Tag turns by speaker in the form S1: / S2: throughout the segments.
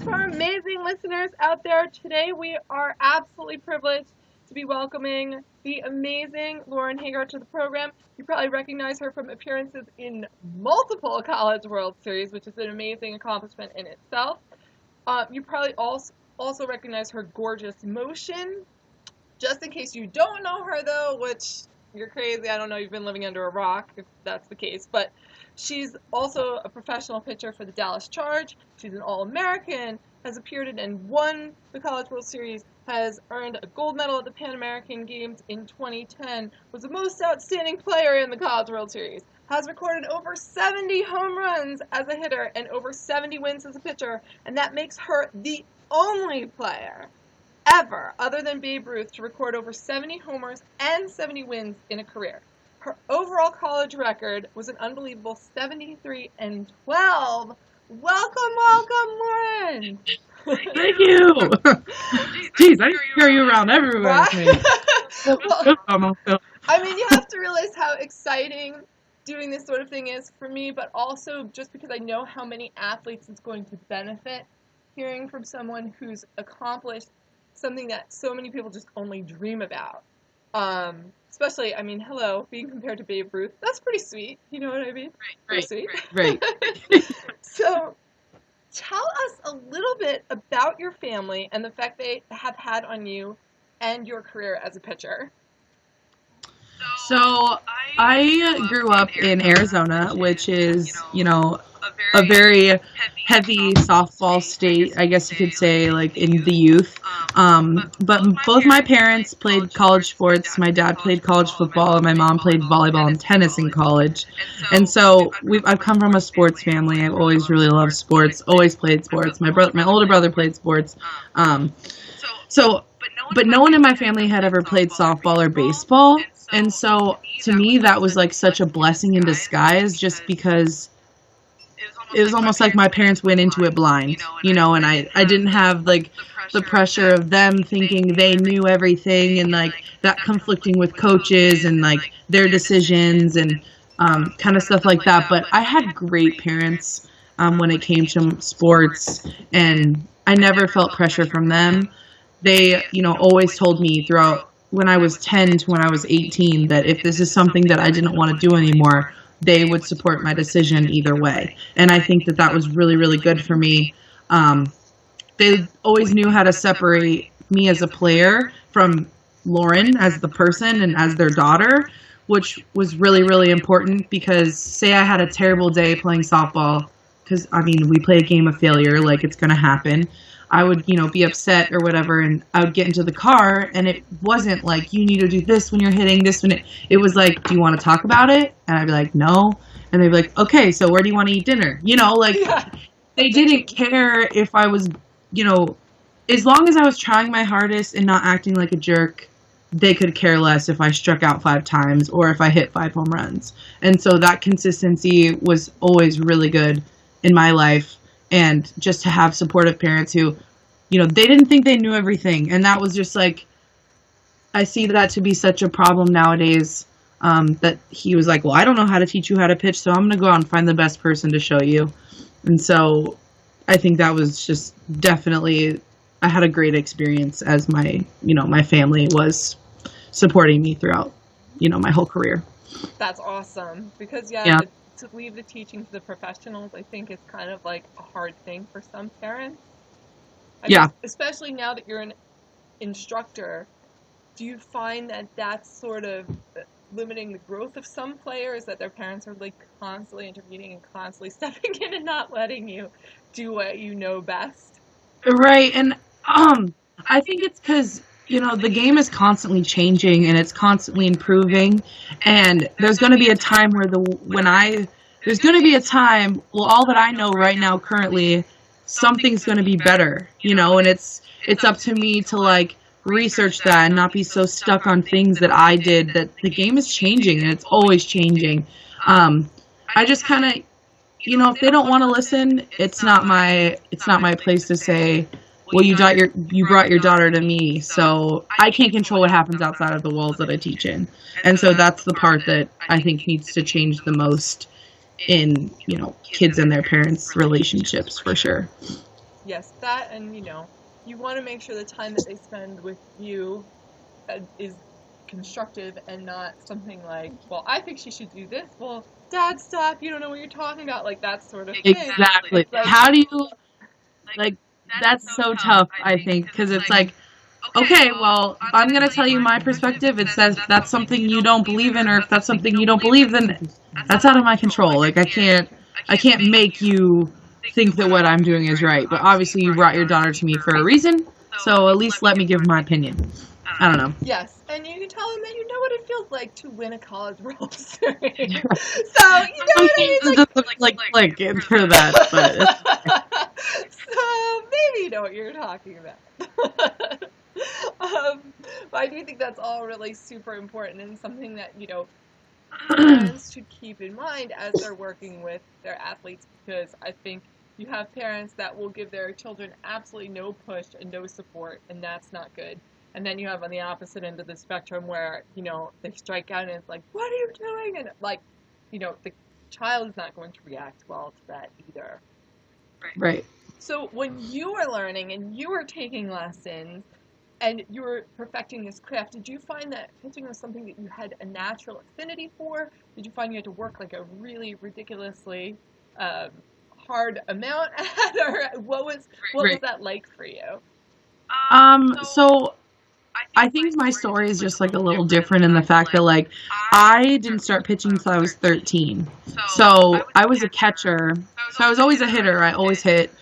S1: To our amazing listeners out there, today we are absolutely privileged to be welcoming the amazing Lauren Haeger to the program. You probably recognize her from appearances in multiple College World Series, which is an amazing accomplishment in itself. You probably also recognize her gorgeous motion. Just in case you don't know her, though, which you're crazy, I don't know, you've been living under a rock if that's the case, but she's also a professional pitcher for the Dallas Charge. She's an All-American, has appeared in and won the College World Series, has earned a gold medal at the Pan American Games in 2010, was the most outstanding player in the College World Series, has recorded over 70 home runs as a hitter and over 70 wins as a pitcher, and that makes her the only player ever, other than Babe Ruth, to record over 70 homers and 70 wins in a career. Her overall college record was an unbelievable 73-12. Welcome, Lauren.
S2: Thank you. Jeez, I carry you around everywhere with me.
S1: I mean, you have to realize how exciting doing this sort of thing is for me, but also just because I know how many athletes it's going to benefit hearing from someone who's accomplished something that so many people just only dream about. Especially, I mean, hello, being compared to Babe Ruth, that's pretty sweet. You know what I mean?
S2: Right.
S1: Sweet.
S2: Right.
S1: So, tell us a little bit about your family and the effect they have had on you and your career as a pitcher.
S2: So, I grew up in Arizona, which is, a very heavy softball state, I guess you could say, like in the youth. But both my parents played college sports. My dad played college football, and my mom played volleyball and tennis in college. And so I've come from a sports family. I've always really loved sports. Always played sports. My older brother played sports. But no one in my family had ever played softball or baseball. And so to me, that was like such a blessing in disguise, just because it was almost like my parents went into it blind, and I didn't have like the pressure of them thinking they knew everything and like that conflicting with coaches and like their decisions and kind of stuff like that. But I had great parents when it came to sports, and I never felt pressure from them. They, always told me throughout when I was 10 to when I was 18 that if this is something that I didn't want to do anymore, they would support my decision either way. And I think that was really, really good for me. They always knew how to separate me as a player from Lauren as the person and as their daughter, which was really, really important because say I had a terrible day playing softball, because, we play a game of failure, like it's going to happen. I would, be upset or whatever, and I would get into the car, and it wasn't like, you need to do this when you're hitting this when it was like, do you want to talk about it? And I'd be like, no. And they'd be like, okay, so where do you want to eat dinner? They didn't care if I was, as long as I was trying my hardest and not acting like a jerk, they could care less if I struck out 5 times or if I hit 5 home runs. And so that consistency was always really good in my life. And just to have supportive parents who, they didn't think they knew everything. And that was just like, I see that to be such a problem nowadays, that he was like, well, I don't know how to teach you how to pitch, so I'm going to go out and find the best person to show you. And so I think that was just definitely, I had a great experience as my family was supporting me throughout, my whole career.
S1: That's awesome. Because, to leave the teaching to the professionals, I think is kind of like a hard thing for some parents. Especially now that you're an instructor, do you find that that's sort of limiting the growth of some players, that their parents are like constantly intervening and constantly stepping in and not letting you do what you know best? Right.
S2: And I think it's because the game is constantly changing and it's constantly improving, and there's going to be a time where there's going to be a time, all that I know right now currently, something's going to be better, and it's up to me to like research that and not be so stuck on things that I did. That the game is changing and it's always changing. I just kind of, if they don't want to listen, it's not my place to say, well, you brought your daughter to me, so I can't control what happens outside of the walls that I teach in. And so that's the part that I think needs to change the most in, kids and their parents' relationships, for sure.
S1: Yes, that, and you want to make sure the time that they spend with you is constructive and not something like, well, I think she should do this. Well, Dad, stop! You don't know what you're talking about. Like that sort of thing.
S2: Exactly.
S1: Like,
S2: How do you, like, that's so tough, I think, because it's like, okay, well, if I'm going to tell you my perspective, it says if that's something you don't believe in, or if that's something you don't believe, then that's out of my control. Like, I can't make you think that what I'm doing is right. But obviously, you brought your daughter to me for a reason, so at least let me give my opinion. I don't know.
S1: Yes, and you can tell them that you know what it feels like to win a college World Series. So, you know what I mean?
S2: Just like for that, but
S1: So, maybe you know what you're talking about. But I do think that's all really super important and something that, parents should keep in mind as they're working with their athletes, because I think you have parents that will give their children absolutely no push and no support, and that's not good. And then you have on the opposite end of the spectrum where, they strike out and it's like, what are you doing? And the child is not going to react well to that either.
S2: right.
S1: So when you were learning and you were taking lessons and you were perfecting this craft, did you find that pitching was something that you had a natural affinity for? Did you find you had to work like a really ridiculously hard amount at, or what was that like for you?
S2: So I think my story is just like a little different in the fact that like I didn't start pitching until I was 13. So I was a catcher. So I was always a hitter. I always hit.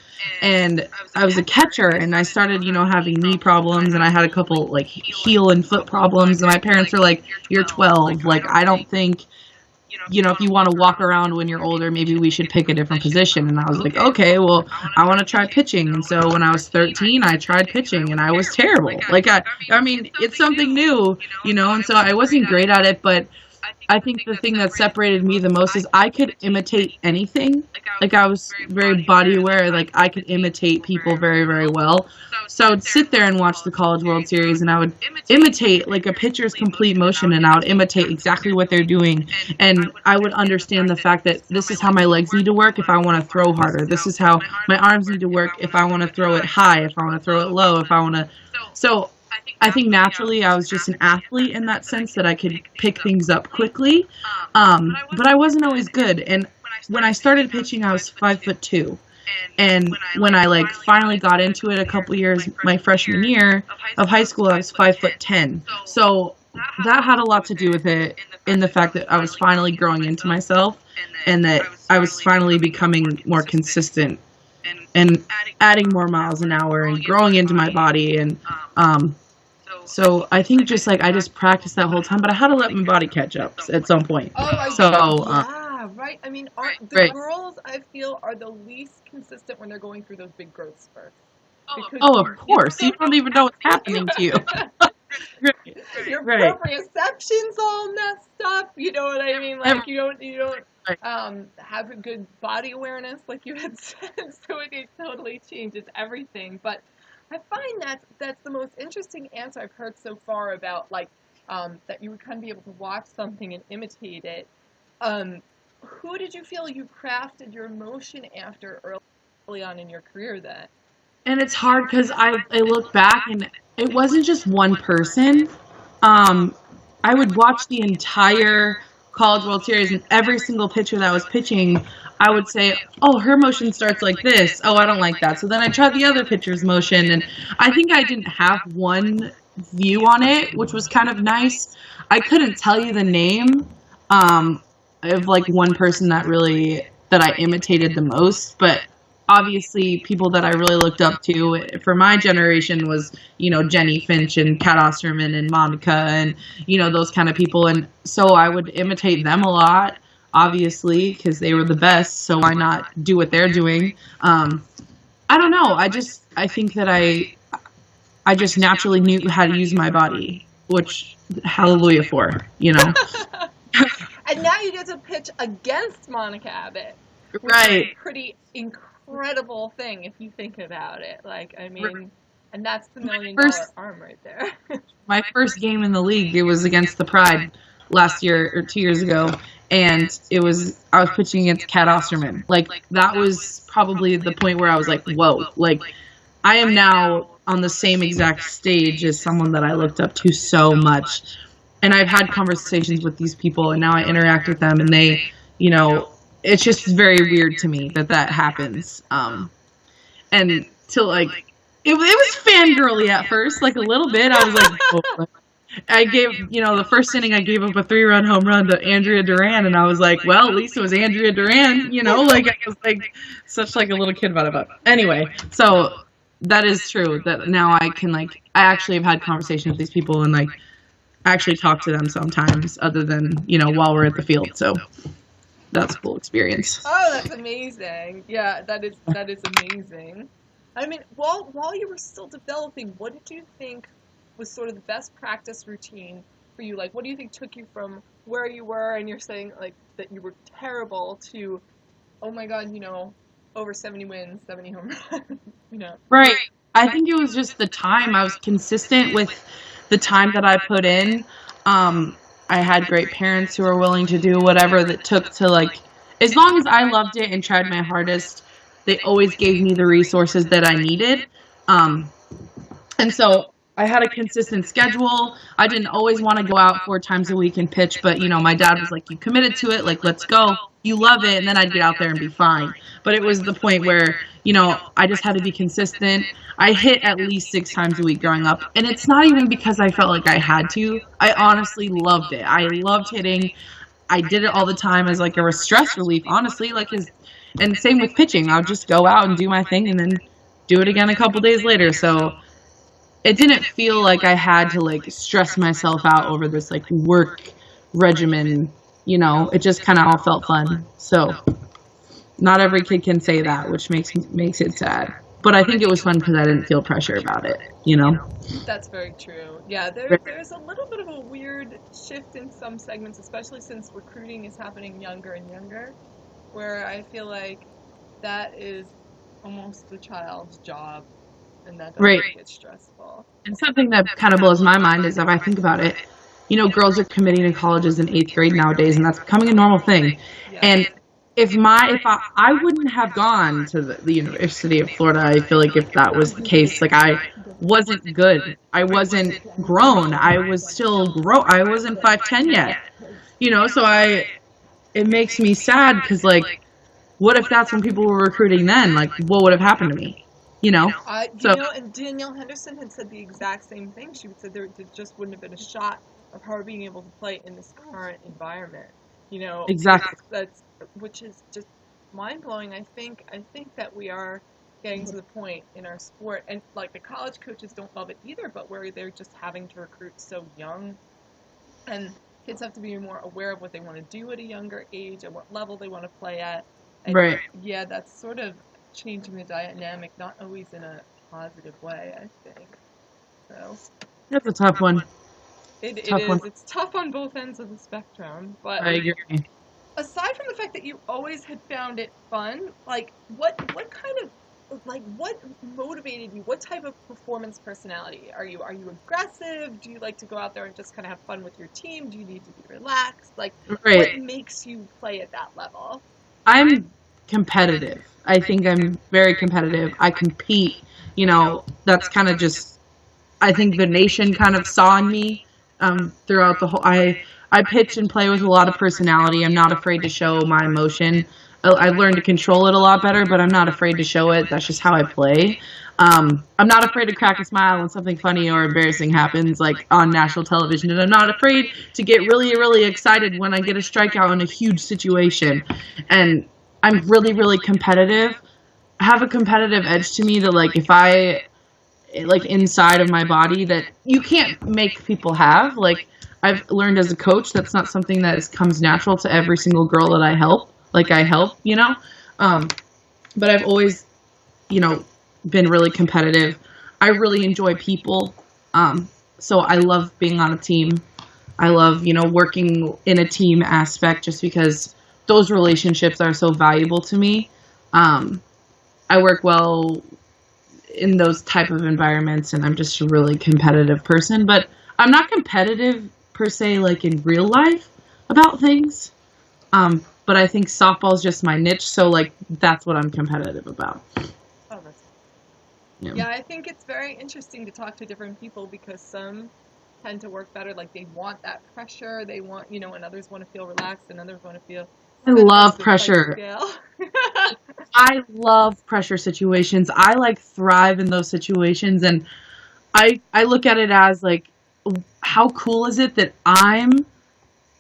S2: And I was a catcher, and I started, having knee problems, and I had a couple like heel and foot problems, and my parents were like, "You're 12. Like, I don't think, if you want to walk around when you're older, maybe we should pick a different position." And I was like, okay, well, I want to try pitching. And so when I was 13, I tried pitching, and I was terrible. Like, I mean, it's something new, and so I wasn't great at it, but I think the thing that separated me the most is I could imitate anything. Like, I was very body aware. Like, I could imitate people very, very well. So I would sit there and watch the College World Series, and I would imitate, like, a pitcher's complete motion, and I would imitate exactly what they're doing. And I would understand the fact that this is how my legs need to work if I want to throw harder. This is how my arms need to work if I want to throw it high, if I want to throw it low, if I want to... So I think naturally I was just an athlete in that sense, that I could pick things up quickly. But I wasn't always good. And when I started pitching, I was 5'2". And when I finally got into it a couple years, my freshman year of high school, I was 5'10". So that had a lot to do with it, in the fact that I was finally growing into myself, and that I was finally becoming more consistent and adding more miles an hour and growing into my body. And so I think just I just practiced that whole time, but I had to let my body catch up at some point.
S1: Yeah, right. I mean,
S2: right.
S1: girls, I feel, are the least consistent when they're going through those big growth spurts.
S2: Of course. You don't even know what's happening to you.
S1: Your proprioception's all messed up. You know what I mean? Like, you don't have a good body awareness, like you had said. So it totally changes everything. But I find that's the most interesting answer I've heard so far about that you would kind of be able to watch something and imitate it. Who did you feel you crafted your motion after early on in your career then?
S2: And it's hard because I look back and it wasn't just one person. I would watch the entire College World Series, and every single pitcher that was pitching, I would say, oh, her motion starts like this. Oh, I don't like that. So then I tried the other pitcher's motion, and I think I didn't have one view on it, which was kind of nice. I couldn't tell you the name of one person that I imitated the most, but obviously people that I really looked up to for my generation was, Jenny Finch and Kat Osterman and Monica and, those kind of people. And so I would imitate them a lot, obviously, because they were the best. So why not do what they're doing? I don't know. I think that I just naturally knew how to use my body, which hallelujah for,
S1: And now you get to pitch against Monica Abbott.
S2: Right.
S1: Pretty incredible thing if you think about it. And that's the $1 million arm right there.
S2: My first game in the league, it was against the Pride. last year or 2 years ago, and I was pitching against Kat Osterman. Like, that was probably the point where I was like, whoa, like, I am now on the same exact stage as someone that I looked up to so much. And I've had conversations with these people, and now I interact with them, and they, it's just very weird to me that happens. And to like, it was fangirly at first, like a little bit. I was like, oh. I gave, the first inning I gave up a 3-run home run to Andrea Duran, and I was like, well, at least it was Andrea Duran, like I was like such like a little kid about it. But anyway, so that is true that now I can I actually have had conversations with these people and actually talk to them sometimes other than, while we're at the field. So that's a cool experience.
S1: Oh, that's amazing. Yeah, that is amazing. I mean, while you were still developing, what did you think was sort of the best practice routine for you? Like, what do you think took you from where you were and you're saying that you were terrible to, oh my God, over 70 wins, 70 home runs,
S2: Right. I think it was just the time. I was consistent with the time that I put in. I had great parents who were willing to do whatever that took to as long as I loved it and tried my hardest, they always gave me the resources that I needed. And so I had a consistent schedule. I didn't always want to go out 4 times a week and pitch, but my dad was like, you committed to it, let's go. You love it. And then I'd get out there and be fine. But it was the point where, I just had to be consistent. I hit at least 6 times a week growing up. And it's not even because I felt like I had to. I honestly loved it. I loved hitting. I did it all the time as a stress relief, honestly. And same with pitching. I'll just go out and do my thing and then do it again a couple days later. So it didn't feel like I had to stress myself out over this work regimen. It just kind of all felt fun. So not every kid can say that, which makes it sad. But I think it was fun because I didn't feel pressure about it,
S1: That's very true. Yeah, there's a little bit of a weird shift in some segments, especially since recruiting is happening younger and younger, where I feel like that is almost the child's job, and that doesn't get stressful.
S2: And something that kind of blows my mind is if I think about it, girls are committing to colleges in 8th grade nowadays, and that's becoming a normal thing.
S1: Yeah.
S2: And if I wouldn't have gone to the University of Florida, I feel like if that was the case, I wasn't good. I wasn't grown. I was still I wasn't 5'10" yet. So it makes me sad because what if that's when people were recruiting then? What would have happened to me?
S1: And Danielle Henderson had said the exact same thing. She said there just wouldn't have been a shot of her being able to play in this current environment.
S2: Exactly.
S1: Which is just mind blowing. I think that we are getting to the point in our sport, and the college coaches don't love it either, but where they're just having to recruit so young, and kids have to be more aware of what they want to do at a younger age and what level they want to play at. And
S2: right.
S1: Yeah, that's sort of changing the dynamic, not always in a positive way, I think. So
S2: that's a tough one.
S1: It is. It's tough on both ends of the spectrum, but
S2: I agree.
S1: Aside from the fact that you always had found it fun, what kind of what motivated you? What type of performance personality are you? Are you aggressive? Do you like to go out there and just kind of have fun with your team? Do you need to be relaxed? What makes you play at that level?
S2: I'm competitive. I think I'm very competitive. I compete. That's kind of just, I think the nation kind of saw in me throughout the whole, I pitch and play with a lot of personality. I'm not afraid to show my emotion. I've learned to control it a lot better, but I'm not afraid to show it. That's just how I play. I'm not afraid to crack a smile when something funny or embarrassing happens, on national television. And I'm not afraid to get really, really excited when I get a strikeout in a huge situation. And I'm really, really competitive. I have a competitive edge to me that, if I, inside of my body that you can't make people have. I've learned as a coach, that's not something that comes natural to every single girl that I help. But I've always, been really competitive. I really enjoy people. So I love being on a team. I love, working in a team aspect just because those relationships are so valuable to me. I work well in those type of environments, and I'm just a really competitive person. But I'm not competitive per se, like in real life about things. But I think softball is just my niche, so like that's what I'm competitive about.
S1: Oh, that's
S2: Yeah.
S1: yeah, I think it's very interesting to talk to different people because some tend to work better. Like they want that pressure, they want, and others want to feel relaxed, and others want to feel
S2: I
S1: kind of like
S2: love
S1: the type
S2: pressure.
S1: scale.
S2: I love pressure situations. I like thrive in those situations, and I look at it as like, how cool is it that I'm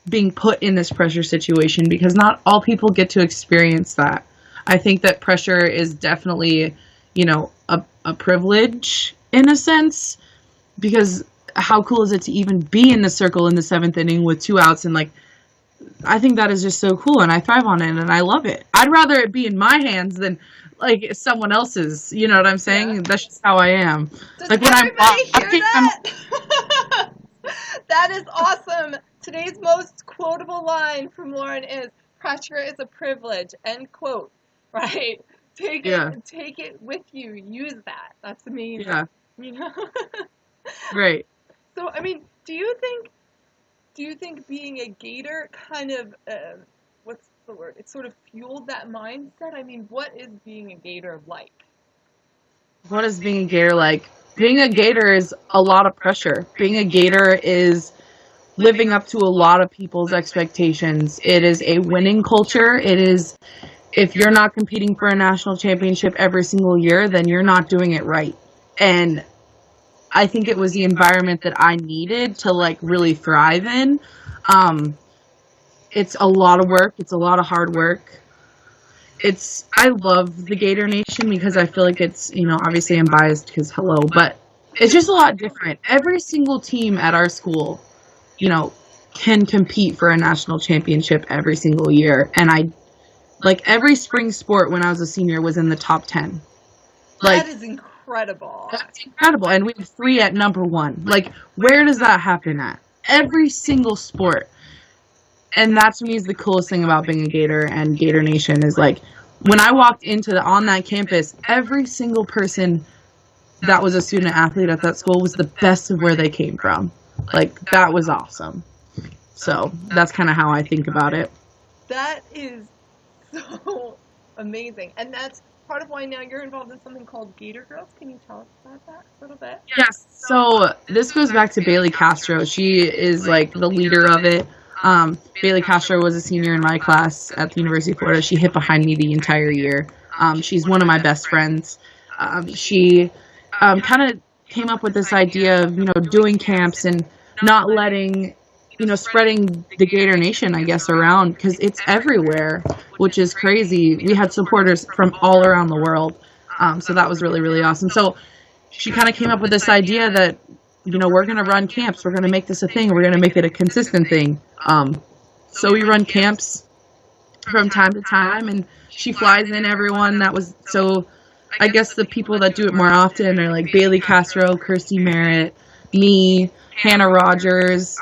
S2: being put in this pressure situation, because not all people get to experience that. I think that pressure is definitely, a privilege in a sense, because how cool is it to even be in the circle in the seventh inning with 2 outs, and like, I think that is just so cool, and I thrive on it, and I love it. I'd rather it be in my hands than like someone else's. You know what I'm saying?
S1: Yeah.
S2: That's just how I am.
S1: Does
S2: Like when I'm
S1: everybody hear
S2: watching, I'm
S1: that? That is awesome. Today's most quotable line from Lauren is pressure is a privilege. End quote. Right?
S2: yeah,
S1: Take it with you. Use that. That's amazing.
S2: yeah,
S1: You know?
S2: great.
S1: So, I mean, do you think being a Gator kind of what's the word? It sort of fueled that mindset? I mean, what is being a Gator like?
S2: What is being a Gator like? Being a Gator is a lot of pressure. Being a Gator is living up to a lot of people's expectations. It is a winning culture. It is, if you're not competing for a national championship every single year, then you're not doing it right. And I think it was the environment that I needed to like really thrive in. Um, it's a lot of work. It's a lot of hard work. I love the Gator Nation because I feel like it's, obviously I'm biased because hello, but it's just a lot different. Every single team at our school, you know, can compete for a national championship every single year. And like every spring sport when I was a senior was in the top 10. Like,
S1: That is incredible.
S2: that's incredible. And we have 3 at number 1. Like, where does that happen at? Every single sport. And that to me is the coolest thing about being a Gator and Gator Nation is like, when I walked on that campus, every single person that was a student athlete at that school was the best of where they came from. Like, that was awesome. So that's kind of how I think about it.
S1: That is so amazing. And that's part of why now you're involved in something called Gator Girls. Can you tell us about that a little bit?
S2: Yes. So this goes back to Bailey Castro. She is like the leader of it. Bailey Castro was a senior in my class at the University of Florida. She hit behind me the entire year. She's one of my best friends. She kind of came up with this idea of, doing camps and not letting, spreading the Gator Nation, I guess, around, because it's everywhere, which is crazy. We had supporters from all around the world. So that was really, really awesome. So she kind of came up with this idea that, we're going to run camps. We're going to make this a thing. We're going to make it a consistent thing. So we run camps from time to time, and she flies in everyone. So I guess the people that do it more often are like Bailey Castro, Kirsty Merritt, me, Hannah Rogers,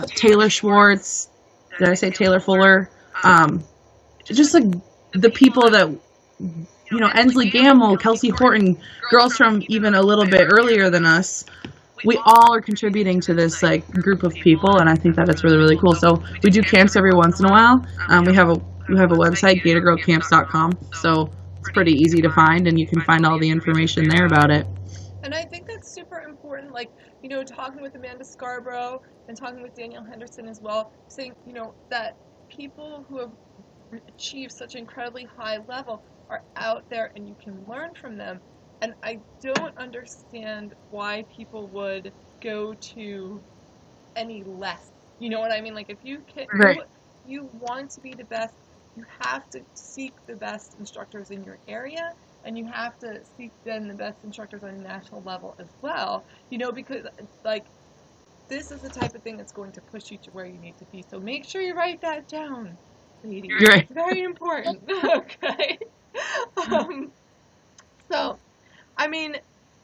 S2: Taylor Schwartz. Did I say Taylor Fuller? Just like the people that, Ensley Gamble, Kelsey Horton, girls from even a little bit earlier than us. We all are contributing to this like group of people, and I think that it's really, really cool. So we do camps every once in a while. We have a website, gatorgirlcamps.com. So it's pretty easy to find, and you can find all the information there about it.
S1: And I think that's super important. Like, talking with Amanda Scarborough and talking with Danielle Henderson as well, saying, that people who have achieved such an incredibly high level are out there and you can learn from them. And I don't understand why people would go to any less. You know what I mean? Like, if you can,
S2: Right.
S1: you want to be the best, you have to seek the best instructors in your area, and you have to seek then the best instructors on a national level as well. Because like this is the type of thing that's going to push you to where you need to be. So make sure you write that down, ladies.
S2: Right.
S1: It's very important. Okay. So, I mean,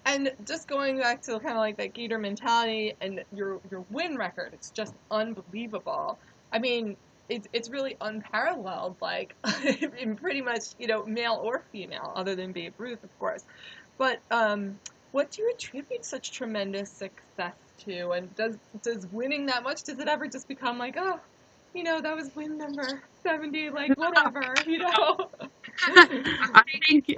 S1: and just going back to kind of like that Gator mentality and your win record, it's just unbelievable. I mean, it's really unparalleled, like in pretty much male or female, other than Babe Ruth, of course. But what do you attribute such tremendous success too. And does winning that much, does it ever just become like, oh, that was win number 70, like whatever,
S2: I think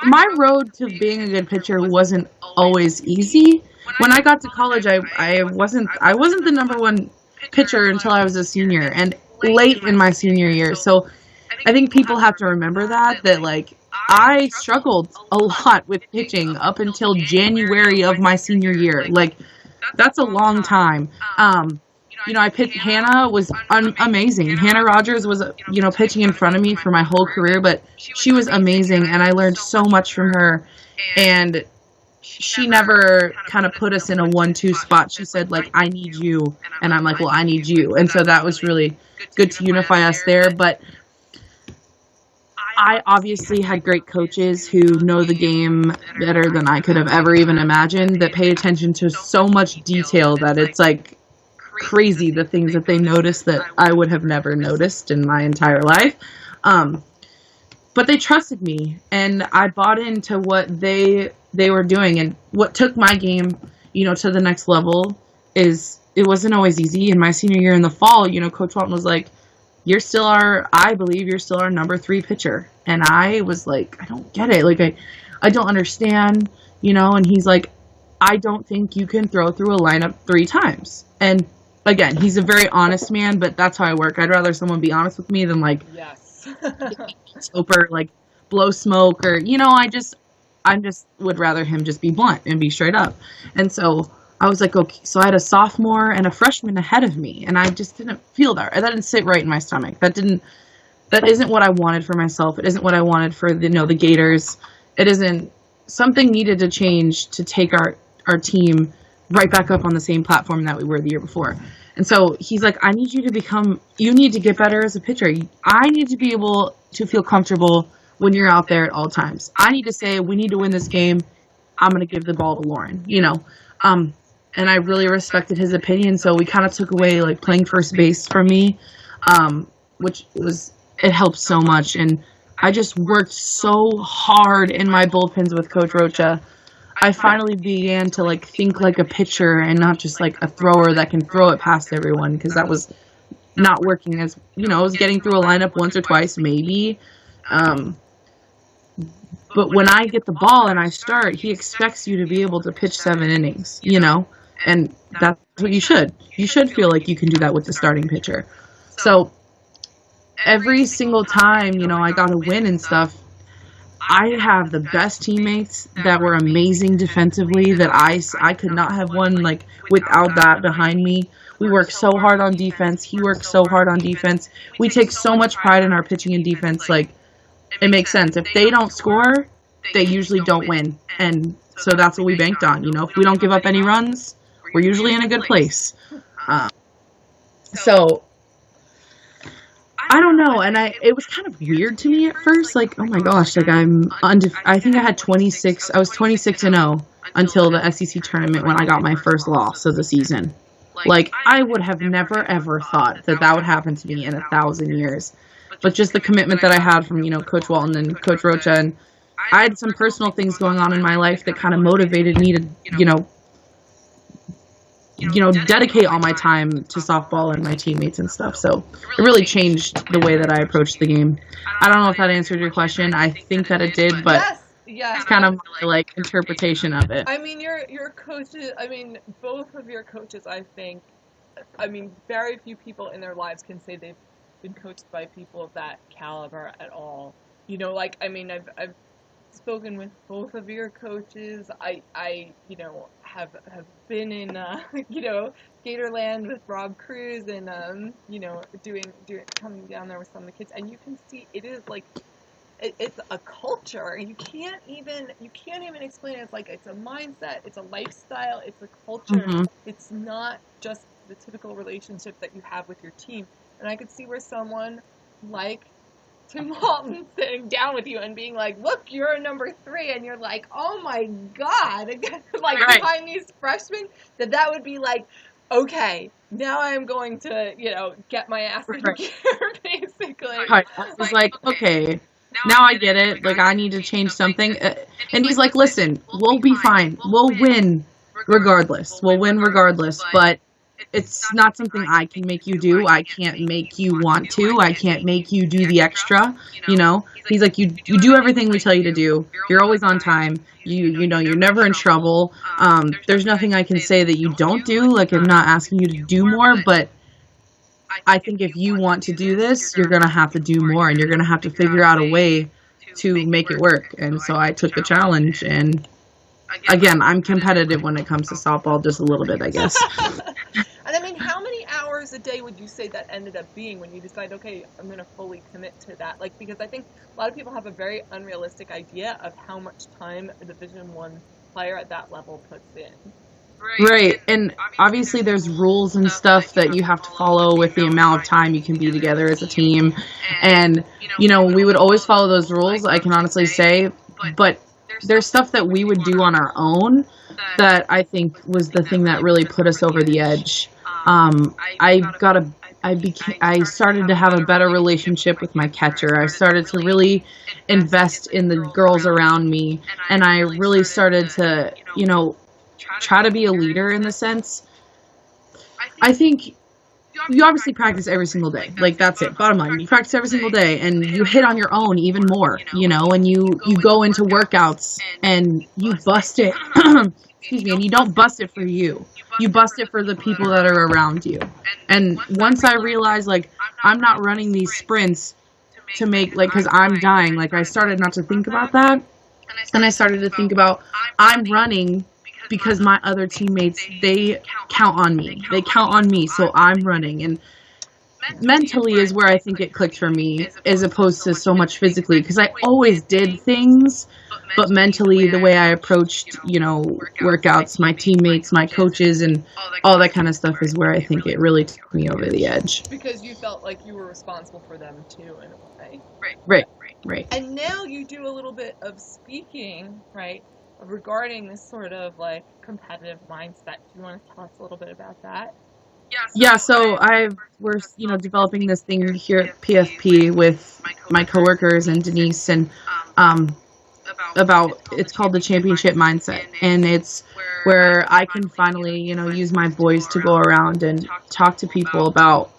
S2: my road to being a good pitcher wasn't always easy. When I got to college, I wasn't the number one pitcher until I was a senior and late in my senior year. So I think people have to remember that like I struggled a lot with pitching up until January of my senior year. Like that's a long time. I pitched. Hannah was amazing. Hannah Rogers was, pitching in front of me for my whole career, but she was amazing, and I learned so much from her. And she never kind of put us in a 1-2 spot. She said, like, I need you, and I'm like, well, I need you. And so that was really good to unify us there. But I obviously had great coaches who know the game better than I could have ever even imagined, that pay attention to so much detail that it's like crazy the things that they noticed that I would have never noticed in my entire life. But they trusted me, and I bought into what they were doing. And what took my game, to the next level is it wasn't always easy. In my senior year in the fall, Coach Walton was like, I believe you're still our number 3 pitcher. And I was like, I don't get it. Like, I don't understand, and he's like, I don't think you can throw through a lineup 3 times. And again, he's a very honest man, but that's how I work. I'd rather someone be honest with me than like,
S1: yes,
S2: or like blow smoke or, I just would rather him just be blunt and be straight up. And so I was like, okay, so I had a sophomore and a freshman ahead of me, and I just didn't feel that. That didn't sit right in my stomach. That isn't what I wanted for myself. It isn't what I wanted for the Gators. It isn't. Something needed to change to take our team right back up on the same platform that we were the year before. And so he's like, you need to get better as a pitcher. I need to be able to feel comfortable when you're out there at all times. I need to say, we need to win this game. I'm going to give the ball to Lauren, and I really respected his opinion. So we kind of took away like playing first base from me, it helped so much. And I just worked so hard in my bullpens with Coach Rocha. I finally began to like think like a pitcher and not just like a thrower that can throw it past everyone, because that was not working. As I was getting through a lineup once or twice maybe, but when I get the ball and I start, he expects you to be able to pitch 7 innings, and that's what you should feel like you can do that with the starting pitcher. So every single time I got a win and stuff, I have the best teammates that were amazing defensively, that I could not have won like without that behind me. We work so hard on defense. He works so hard on defense. We take so much pride in our pitching and defense. Like, it makes sense. If they don't score, they usually don't win. And so that's what we banked on. If we don't give up any runs, we're usually in a good place. So I don't know, and it was kind of weird to me at first, like, oh my gosh, like I think I had 26, I was 26-0 until the SEC tournament when I got my first loss of the season. Like, I would have never ever thought that would happen to me in 1,000 years. But just the commitment that I had from, Coach Walton and Coach Rocha, and I had some personal things going on in my life that kind of motivated me to, dedicate all my time to softball and my teammates and stuff. So it really changed the way that I approached the game. I don't know if that answered your question. I think that it did, but
S1: yes.
S2: It's kind of my like interpretation of it.
S1: I mean, your coaches. I mean, both of your coaches. I think. I mean, very few people in their lives can say they've been coached by people of that caliber at all. I've spoken with both of your coaches. I have been in Gatorland with Rob Cruz and doing coming down there with some of the kids, and you can see it is like it's a culture. You can't even explain it. It's like it's a mindset, it's a lifestyle, it's a culture.
S2: Mm-hmm.
S1: It's not just the typical relationship that you have with your team. And I could see where someone like Tim Walton sitting down with you and being like, look, you're a number 3, and you're like, oh my God, like
S2: right.
S1: Behind these freshmen, that would be like, okay, now I'm going to, get my ass in gear, basically.
S2: Right. I was like, okay, now I get it. Like, I need to change something. And he's like, listen, we'll be fine. We'll win regardless. We'll win regardless, but it's not something I can make you do. I can't make you want to. I can't make you do the extra, you know? He's like, you do everything we tell you to do. You're always on time. You know, you're never in trouble. There's nothing I can say that you don't do. Like, I'm not asking you to do more, but I think if you want to do this, you're going to have to do more, and you're going to have to figure out a way to make it work. And so I took the challenge, and again, I'm competitive when it comes to softball, just a little bit, I guess.
S1: And I mean, how many hours a day would you say that ended up being when you decide, okay, I'm going to fully commit to that? Like, because I think a lot of people have a very unrealistic idea of how much time a Division I player at that level puts in.
S2: Right, and obviously there's rules and stuff that you have to follow with the amount of time you can be together as a team. And, you know, we would always follow those rules, I can honestly say, but there's stuff that we would do on our own that I think was the thing that really put us over the edge. I started to have a better relationship with my catcher. I started to really invest in the girls around me, and I really started to, you know, try to be a leader in the sense. I think you obviously practice every single day. Like, that's it. Bottom line, you practice every single day, and you hit on your own even more, you know, and you go into workouts and you bust it. Excuse me, and you don't bust it for you. You bust it for the people that are around you. And once I realized, like, I'm not running these sprints to make, like, because I'm dying, like, I started not to think about that. And I started to think about, I'm running because my other teammates, they count on me. They count on me, so I'm running. And mentally is where I think it clicked for me, as opposed to so much physically, because I always did things, but mentally, the way I approached, you know, workouts, my teammates, my coaches, and all that kind of stuff is where I think it really took me over the edge.
S1: Because you felt like you were responsible for them, too, in a way.
S2: Right.
S1: And now you do a little bit of speaking, right, regarding this sort of, like, competitive mindset. Do you want to tell us a little bit about that?
S2: Yeah, so we're, you know, developing this thing here at PFP with my coworkers and Denise, and about, it's called the championship mindset, and it's where I can finally, you know, use my voice to go around and talk to people about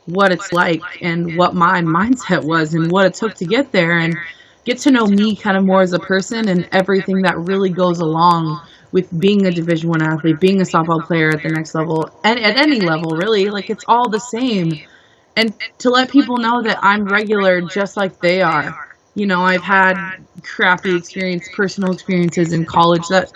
S2: what it's like and what my mindset was and what it took to get there, and get to know me kind of more as a person and everything that really goes along with being a Division I athlete, being a softball player at the next level, and at any level, really. Like, it's all the same. And to let people know that I'm regular just like they are. You know, I've had crappy personal experiences in college that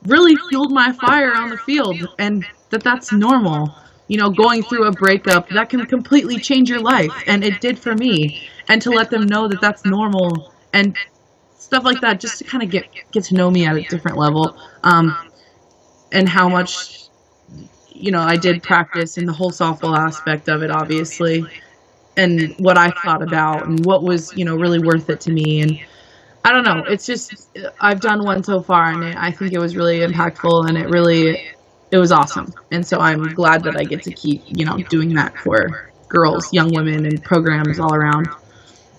S2: really fueled my fire on the field, and that's normal. You know, going through a breakup, that can completely change your life, and it did for me. And to let them know that that's normal, and stuff like that, just to kind of get to know me at a different level, and how much, you know, I did practice, and the whole softball aspect of it, obviously, and what I thought about, and what was, you know, really worth it to me. And I don't know, it's just, I've done one so far, and I think it was really impactful, and it was awesome. And so I'm glad that I get to keep, you know, doing that for girls, young women, and programs all around.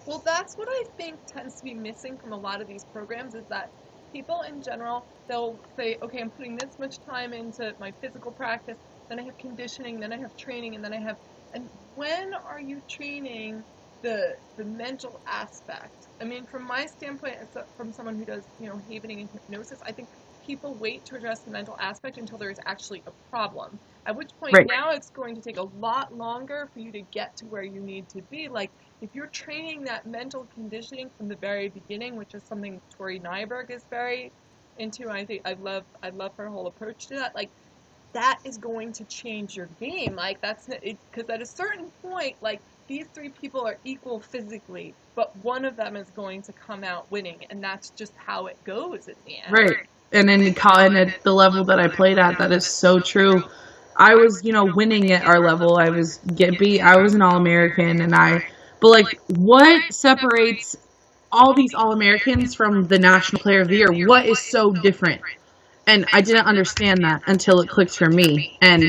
S1: Well, that's what I think tends to be missing from a lot of these programs, is that people in general, they'll say, okay, I'm putting this much time into my physical practice, then I have conditioning, then I have training, and then I have, and when are you training the mental aspect? I mean, from my standpoint, from someone who does, you know, havening and hypnosis, I think people wait to address the mental aspect until there is actually a problem, at which point now it's going to take a lot longer for you to get to where you need to be. Like, if you're training that mental conditioning from the very beginning, which is something Tori Nyberg is very into, I think I love her whole approach to that. Like, that is going to change your game. Like, that's it, because at a certain point, like, these three people are equal physically, but one of them is going to come out winning, and that's just how it goes at the end.
S2: Right. And at the level that I played at, that is so true. I was, you know, winning at our level. I was I was an All-American, but like, what separates all these All-Americans from the National Player of the Year? What is so different? And I didn't understand that until it clicked for me. And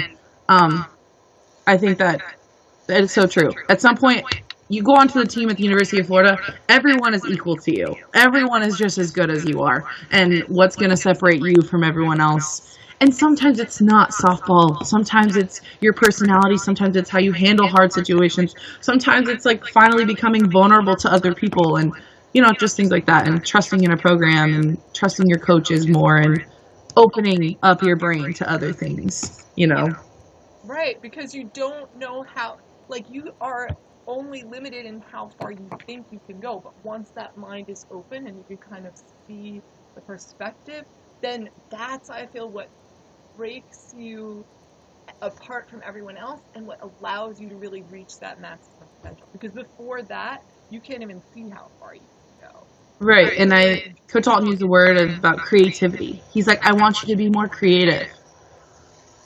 S2: I think that is so true. At some point, you go onto the team at the University of Florida, everyone is equal to you. Everyone is just as good as you are. And what's going to separate you from everyone else And sometimes it's not softball. Sometimes it's your personality. Sometimes it's how you handle hard situations. Sometimes it's like finally becoming vulnerable to other people and, just things like that. And trusting in a program and trusting your coaches more and opening up your brain to other things.
S1: Right, because you don't know how, like, you are only limited in how far you think you can go. But once that mind is open and you can kind of see the perspective, then that's, I feel, what breaks you apart from everyone else and what allows you to really reach that maximum potential. Because before that, you can't even see how far you can go.
S2: Right. And Coach Alton used the word about creativity. He's like, I want you to be more creative.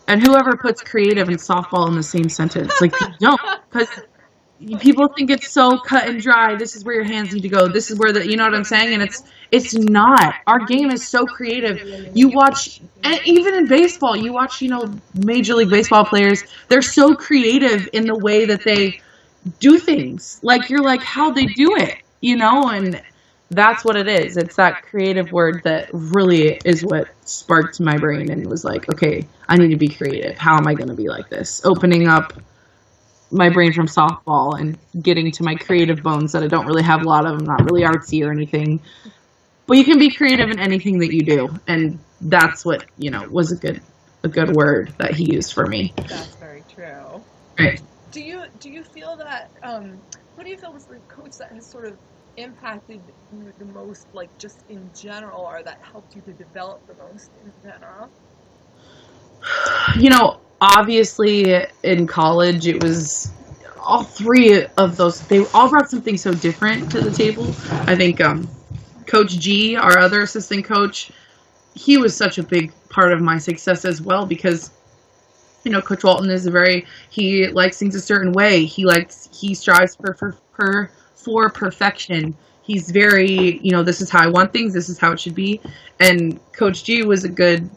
S2: And whoever puts creative and softball in the same sentence, like, you don't. Because people think it's so cut and dry. This is where your hands need to go. This is where you know what I'm saying? And it's not. Our game is so creative. You watch, and even in baseball, you watch, Major League Baseball players. They're so creative in the way that they do things. Like, you're like, how'd they do it? And that's what it is. It's that creative word that really is what sparked my brain and was like, okay, I need to be creative. How am I going to be like this? Opening up my brain from softball and getting to my creative bones that I don't really have a lot of. I'm not really artsy or anything. But you can be creative in anything that you do. And that's what, was a good word that he used for me.
S1: That's very true.
S2: Right.
S1: Do you feel that, what do you feel was the coach that has sort of impacted you the most, like, just in general, or that helped you to develop the most in general?
S2: Obviously in college, it was all three of those. They all brought something so different to the table. I think Coach G, our other assistant coach, he was such a big part of my success as well because, Coach Walton is he likes things a certain way. He strives for perfection. He's very, this is how I want things. This is how it should be. And Coach G was a good,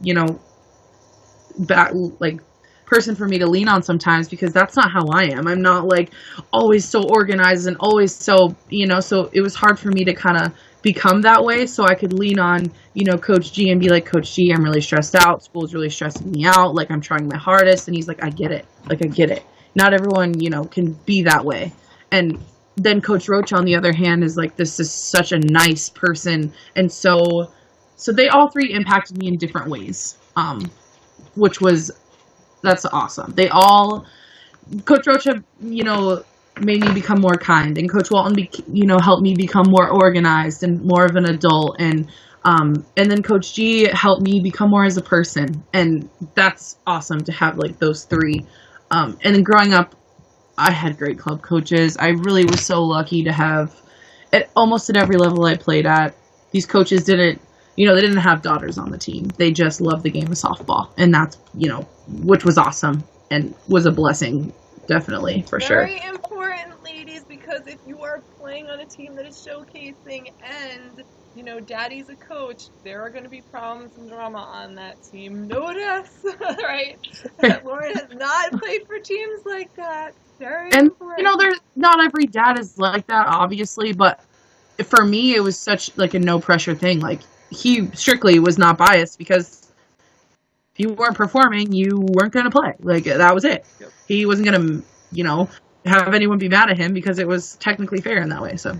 S2: person for me to lean on sometimes because that's not how I am. I'm not like always so organized and always so, so it was hard for me to kind of become that way. So I could lean on, Coach G and be like, Coach G, I'm really stressed out. School's really stressing me out. Like, I'm trying my hardest. And he's like, I get it. Like, I get it. Not everyone, can be that way. And then Coach Roach, on the other hand, is like, this is such a nice person. And so they all three impacted me in different ways, that's awesome. Coach Roach, made me become more kind, and Coach Walton, helped me become more organized and more of an adult, and then Coach G helped me become more as a person, and that's awesome to have like those three. And then growing up, I had great club coaches. I really was so lucky to have, almost at every level I played at, these coaches didn't have daughters on the team. They just loved the game of softball, and that's, which was awesome and was a blessing, definitely, for sure.
S1: Very important, ladies, because if you are playing on a team that is showcasing and, daddy's a coach, there are going to be problems and drama on that team. Notice, right? Lauren has not played for teams like that. Very important.
S2: There's not every dad is like that, obviously, but for me, it was such like a no pressure thing. Like, he strictly was not biased because if you weren't performing, you weren't going to play. Like, that was it. Yep. He wasn't going to, have anyone be mad at him because it was technically fair in that way. So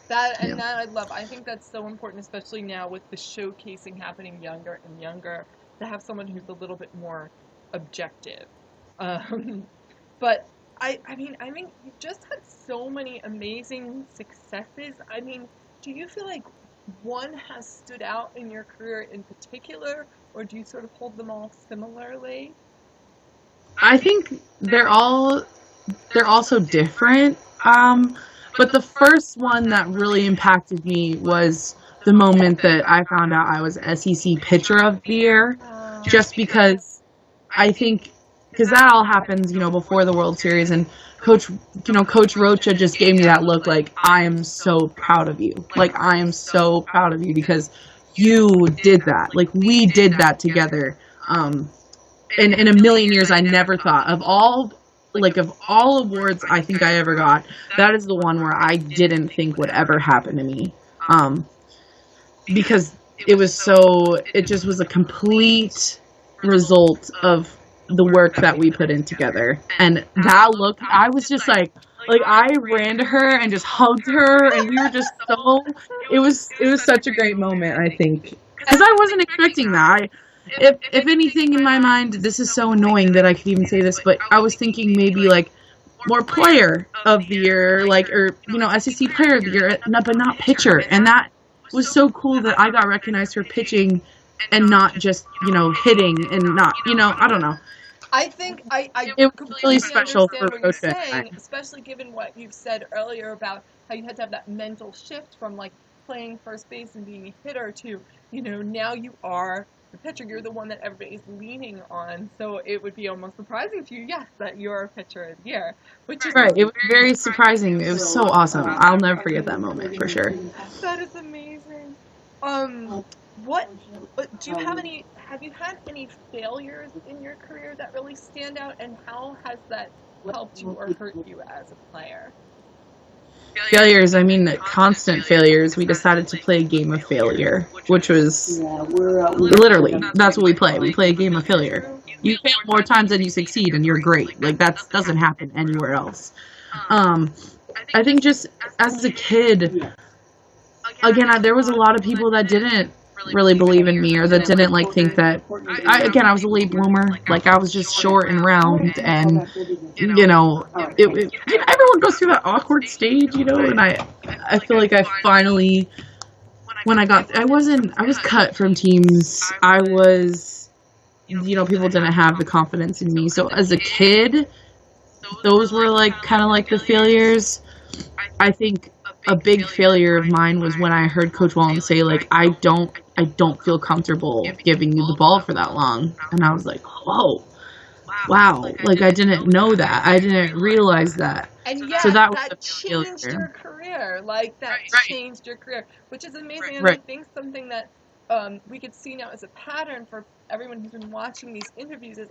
S1: that I love. I think that's so important, especially now with the showcasing happening younger and younger, to have someone who's a little bit more objective. But I mean, you've just had so many amazing successes. I mean, do you feel like one has stood out in your career in particular, or do you sort of hold them all similarly?
S2: I think they're all so different. But the first one that really impacted me was the moment that I found out I was SEC Pitcher of the Year, just because I think, because that all happens, before the World Series, and Coach Rocha just gave me that look like, I am so proud of you. Like, I am so proud of you because you did that. Like, we did that together. And in a million years, I never thought of all awards I think I ever got, that is the one where I didn't think would ever happen to me. Because it just was a complete result of the work that we put in together. And that look, I was just like I ran to her and just hugged her, and we were just so. It was such a great moment, I think, because I wasn't expecting that. If anything, in my mind, this is so annoying that I could even say this, but I was thinking maybe like more player of the year, like, or SEC player of the year, but not pitcher, and that was so cool that I got recognized for pitching and not just hitting and not I don't know.
S1: I think I
S2: It was
S1: completely
S2: really special
S1: understand
S2: for
S1: what you're
S2: Coach and
S1: saying,
S2: I.
S1: especially given what you've said earlier about how you had to have that mental shift from like playing first base and being a hitter to, now you are the pitcher. You're the one that everybody's leaning on. So it would be almost surprising to you, yes, that you're a pitcher of the year, which is
S2: Right. It was very surprising. It was so awesome. I'll never forget that moment for sure.
S1: That is amazing. What do you have you had any failures in your career that really stand out, and how has that helped you or hurt you as a player?
S2: Failures, I mean, constant failures. We decided to play a game of failure, which was literally, that's what we play. We play a game of failure. You fail more times than you succeed, and you're great. Like, that doesn't happen anywhere else. I think just as a kid, again, there was a lot of people that didn't really believe in me, or that didn't think that I was a late bloomer. Like, I was just short and round, and everyone goes through that awkward stage, and I feel like I finally, when I was cut from teams. I was, people didn't have the confidence in me. So as a kid, those were kind of the failures. I think a big failure of mine was when I heard Coach Wallen say, I don't feel comfortable giving you the ball for that long. And I was like, whoa, wow. I didn't know that. I didn't realize that.
S1: And yeah,
S2: so that
S1: changed your career. Changed your career, which is amazing. And I think something that we could see now as a pattern for everyone who's been watching these interviews is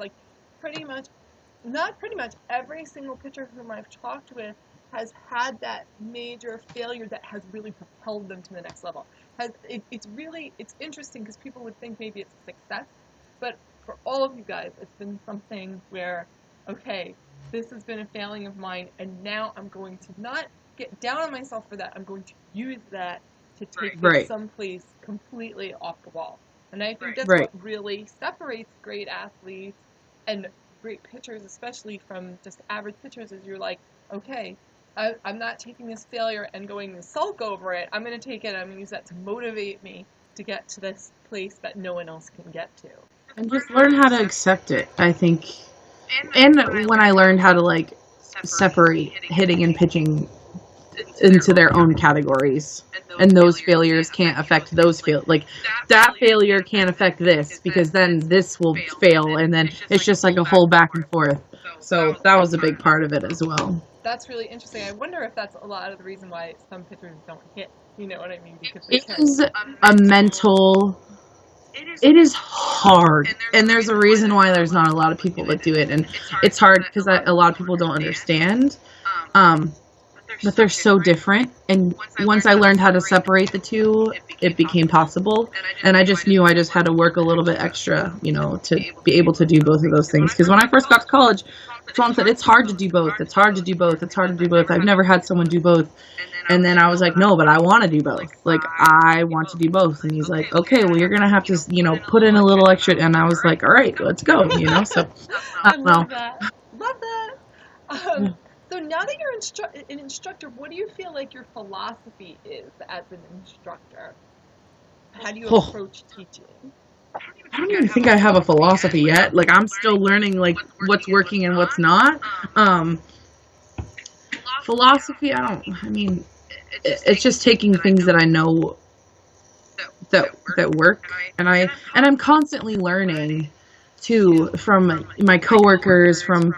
S1: every single pitcher whom I've talked with has had that major failure that has really propelled them to the next level. It's interesting because people would think maybe it's a success, but for all of you guys, it's been something where, okay, this has been a failing of mine, and now I'm going to not get down on myself for that. I'm going to use that to take me someplace completely off the wall. And I think that's what really separates great athletes and great pitchers, especially from just average pitchers, is you're like, okay, I'm not taking this failure and going to sulk over it. I'm going to take it and I'm going to use that to motivate me to get to this place that no one else can get to.
S2: And just learn how to accept it, I think. And when I learned how to, separate hitting and pitching into their own categories, and those failures can't affect those that failure can't affect this, because then this will fail, and then it's just a whole back and forth. So that was a big part of it as well.
S1: That's really interesting. I wonder if that's a lot of the reason why some pitchers don't hit. You know what I mean? Because
S2: it is a mental. It is hard, and there's a reason why there's not a lot of people that do it, and it's hard because a lot of people don't understand. But they're so different, and once I learned how to separate the two, it became possible, and I just knew I just had to work a little bit extra, to be able to do both of those things. Because when I first got to college, John said, it's hard to do both, it's hard to do both, it's hard to do both. I've never had someone do both. And then I was like, no, but I want to do both. I want to do both. And he's like, okay, well, you're going to have to, put in a little extra. And I was like, all right, let's go, so I don't know.
S1: Love that. So now that you're an instructor, what do you feel like your philosophy is as an instructor? How do you approach teaching?
S2: I don't even think I have a philosophy yet. I'm still learning, what's working and what's not. Philosophy, it's just taking things that I know that work, and I'm constantly learning too from my coworkers, from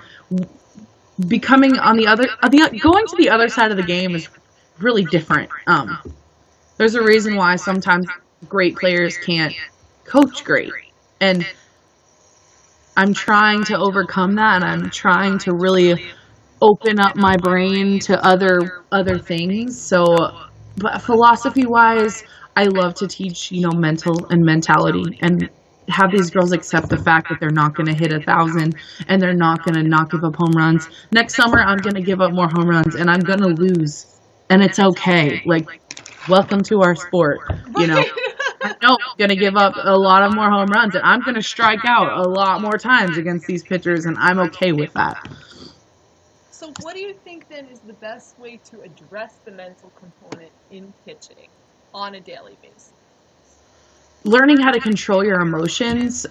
S2: becoming going to the other side of the game is really different. There's a reason why sometimes great players can't coach great, and I'm trying to overcome that, and I'm trying to really open up my brain to other things. So, but philosophy wise, I love to teach, mental and mentality, and have these girls accept the fact that they're not going to hit 1,000 and they're not going to not give up home runs. Next summer, I'm going to give up more home runs and I'm going to lose. And it's okay. Like, welcome to our sport, you know. I know I'm going to give up a lot of more home runs and I'm going to strike out a lot more times against these pitchers, and I'm okay with that.
S1: So what do you think then is the best way to address the mental component in pitching on a daily basis?
S2: Learning how to control your emotions,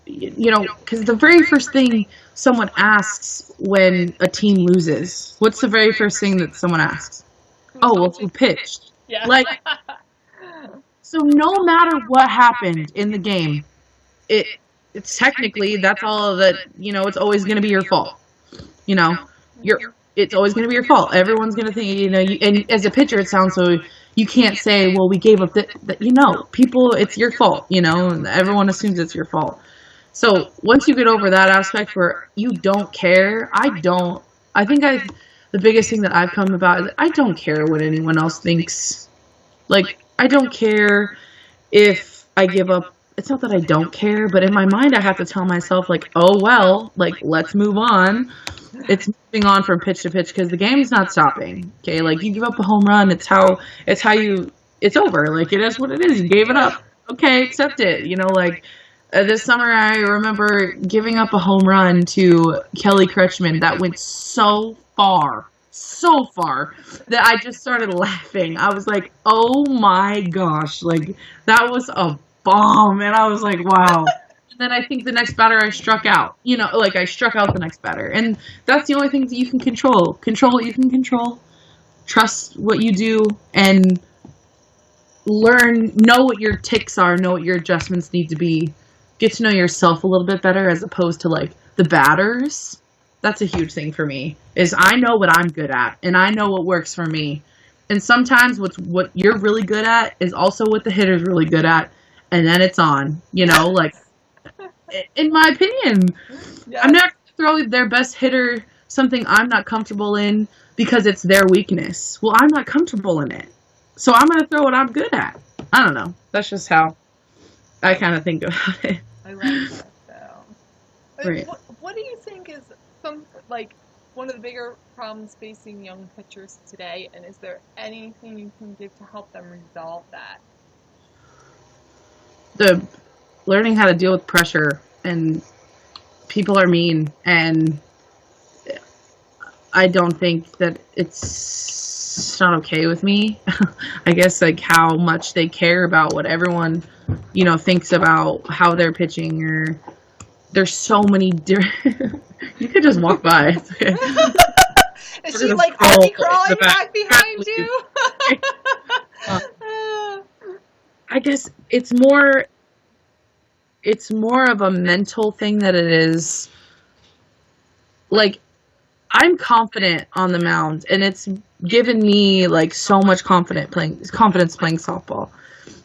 S2: you know, because the very first thing someone asks when a team loses, what's the very first thing that someone asks? Oh, well, who pitched?
S1: Yeah.
S2: Like, so no matter what happened in the game, it's technically, that's all that, you know, it's always going to be your fault. You know, it's always going to be your fault. Everyone's going to think, you know, and as a pitcher, it sounds so, you can't say, well, we gave up that, you know, people, it's your fault, you know, and everyone assumes it's your fault. So once you get over that aspect where you don't care, the biggest thing that I've come about is I don't care what anyone else thinks. Like, I don't care if I give up. It's not that I don't care, but in my mind, I have to tell myself, like, oh, well, like, let's move on. It's moving on from pitch to pitch because the game's not stopping. Okay, like, you give up a home run, it's over. Like, it is what it is. You gave it up. Okay, accept it. You know, like, this summer I remember giving up a home run to Kelly Kretschmann that went so far that I just started laughing. I was like, oh my gosh, like, that was a bomb. And I was like, wow. And then I think the next batter I struck out. You know, like, I struck out the next batter. And that's the only thing that you can control. Control what you can control. Trust what you do. And know what your ticks are. Know what your adjustments need to be. Get to know yourself a little bit better as opposed to, like, the batters. That's a huge thing for me, is I know what I'm good at, and I know what works for me. And sometimes what you're really good at is also what the hitter's really good at, and then it's on, you know, like, in my opinion. Yeah. I'm not going to throw their best hitter something I'm not comfortable in because it's their weakness. Well, I'm not comfortable in it, so I'm going to throw what I'm good at. I don't know. That's just how I kind of think about it.
S1: I like that, though.
S2: Right.
S1: What do you think is one of the bigger problems facing young pitchers today, and is there anything you can give to help them resolve that?
S2: The learning how to deal with pressure, and people are mean, and I don't think that it's not okay with me. I guess, like, how much they care about what everyone, you know, thinks about how they're pitching, or there's so many different. You could just walk by. It's okay.
S1: Is she like Archie crawling back behind you?
S2: I guess it's more of a mental thing that it is. Like, I'm confident on the mound, and it's given me, like, so much confidence playing softball,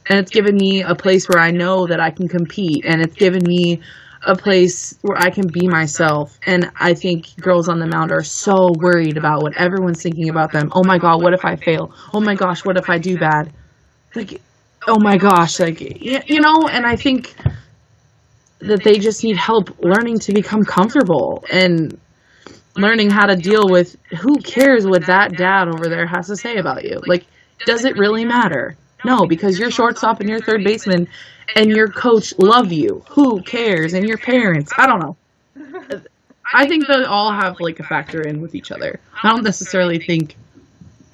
S2: and it's given me a place where I know that I can compete, and it's given me a place where I can be myself. And I think girls on the mound are so worried about what everyone's thinking about them. Oh my God, what if I fail? Oh my gosh, what if I do bad? Like, oh my gosh, like, you know, and I think that they just need help learning to become comfortable and learning how to deal with, who cares what that dad over there has to say about you? Like, does it really matter? No, because your shortstop and your third baseman and your coach love you. Who cares? And your parents. I don't know. I think they all have, like, a factor in with each other. I don't necessarily think,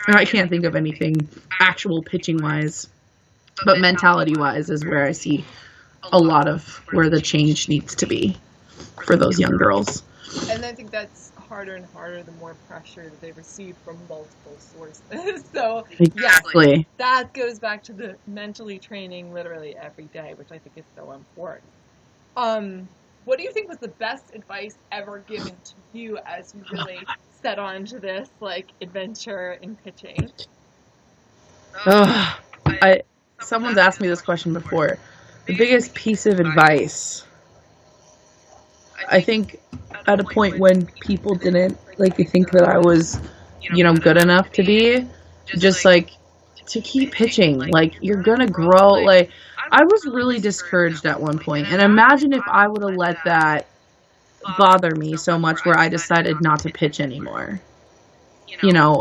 S2: or I can't think of anything actual pitching-wise, but mentality-wise is where I see a lot of where the change needs to be for those young girls.
S1: And I think that's harder and harder the more pressure that they receive from multiple sources. So
S2: exactly.
S1: Yes, that goes back to the mentally training literally every day, which I think is so important. What do you think was the best advice ever given to you as you really set on to this, like, adventure in pitching?
S2: Someone's asked me this question before. The biggest piece of advice, I think, at a point when people didn't, like, think that I was, you know, good enough to be, just, like, to keep pitching. Like, you're gonna grow. Like, I was really discouraged at one point, and imagine if I would have let that bother me so much where I decided not to pitch anymore.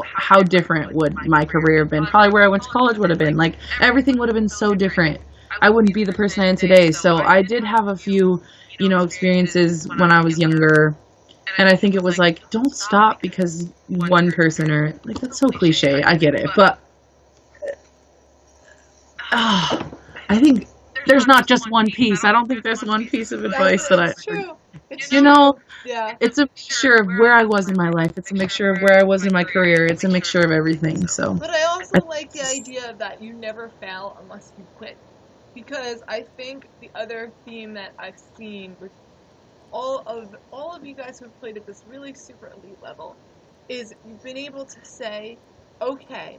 S2: How different would my career have been? Probably where I went to college would have been. Like, everything would have been so different. I wouldn't be the person I am today. So I did have a few, experiences when I was younger. And I think it was like, don't stop because one person or, like, that's so cliche. I get it. But I think there's not just one piece. I don't think there's one piece of advice that I...
S1: True.
S2: Yeah. It's a mixture of where I was in my life. It's a mixture of where I was in my career. It's a mixture of everything. So.
S1: But I also like the idea that you never fail unless you quit, because I think the other theme that I've seen with all of you guys who have played at this really super elite level is you've been able to say, okay,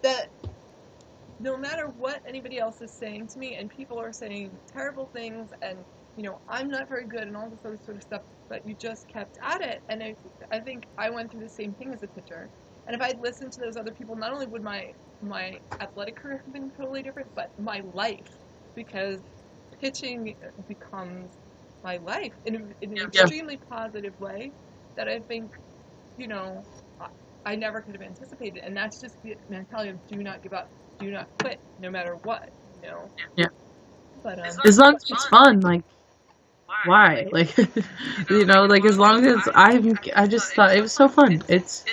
S1: that no matter what anybody else is saying to me, and people are saying terrible things, and I'm not very good and all this other sort of stuff, but you just kept at it. And I think I went through the same thing as a pitcher. And if I'd listened to those other people, not only would my athletic career have been totally different, but my life, because pitching becomes my life in an extremely positive way that I think, I never could have anticipated. And that's just the mentality of do not give up, do not quit, no matter what,
S2: Yeah.
S1: But
S2: as long as it's fun, like, why? Like, like, as long as I just thought it was so fun. It's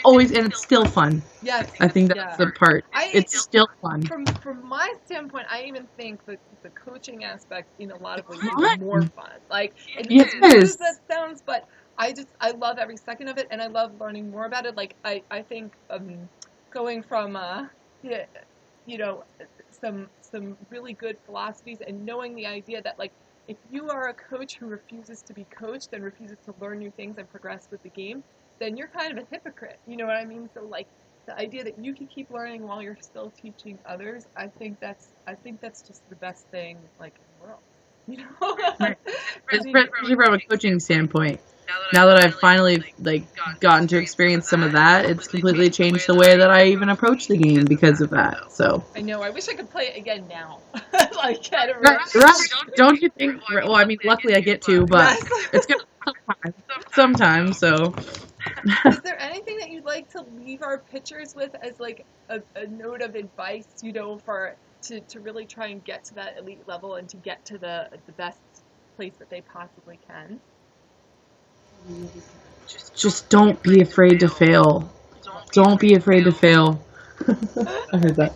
S2: always, and it's still fun.
S1: Yes.
S2: I think that's the part. It's still fun.
S1: From my standpoint, I even think that the coaching aspect in a lot of ways is more fun. Like, as weird as that sounds, but I love every second of it, and I love learning more about it. Like, I think going from some really good philosophies and knowing the idea that, like, if you are a coach who refuses to be coached and refuses to learn new things and progress with the game, then you're kind of a hypocrite. You know what I mean? So, like, the idea that you can keep learning while you're still teaching others, I think that's just the best thing, like, in the world.
S2: Right. Especially from a coaching standpoint. Now that I've finally, like, gotten to experience some of that, it's completely changed the way that I even approach the game because of that. So
S1: I know. I wish I could play it again now. Like,
S2: right. Don't you think? Well, I mean, luckily I get to, but it's gonna take sometime. So.
S1: Is there anything that you'd like to leave our pitchers with as, like, a note of advice, for to really try and get to that elite level and to get to the best place that they possibly can?
S2: Just don't be afraid to fail. Don't be afraid to fail. I heard that.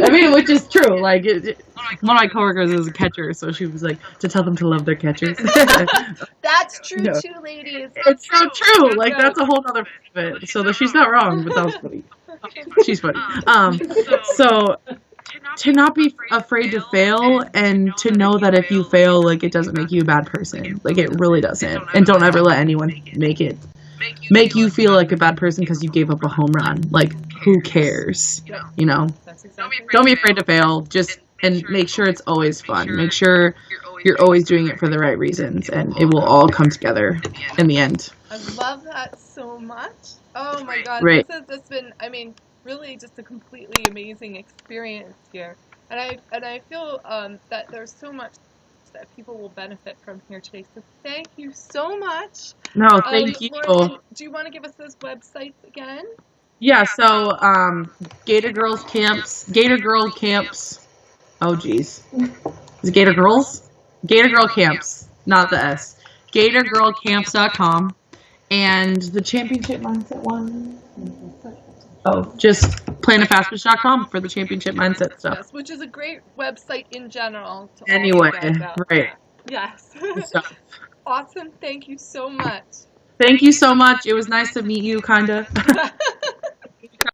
S2: I mean, which is true. Like, one of my coworkers is a catcher, so she was like, to tell them to love their catchers.
S1: That's true too, ladies.
S2: It's so true. Like, that's a whole other bit. So she's not wrong, but that was funny. She's funny. So to not be afraid to fail, and to know that if you fail, like, it doesn't make you a bad person. Like, it really doesn't. And don't ever let anyone make you feel like a bad person because you gave up a home run. Like, who cares? Don't be afraid to fail. And make sure it's always fun. Make sure you're always doing it for the right reasons, and it will all come together in the end.
S1: I love that so much. Oh my God.
S2: Right.
S1: This has been, really just a completely amazing experience here. And I feel that there's so much that people will benefit from here today. So thank you so much.
S2: No, thank you.
S1: Lauren, do you want to give us those websites again?
S2: Yeah, so Gator Girl Camps. Oh, geez. Is it Gator Girls? Gator Girl Camps, not the S. GatorGirlCamps.com. And the championship mindset one. Oh, just planetfastpitch.com for the championship mindset stuff.
S1: Yes, which is a great website in general.
S2: Anyway, right.
S1: Yes. Awesome. Thank you so much.
S2: Thank you so much. It was nice to meet you, kinda.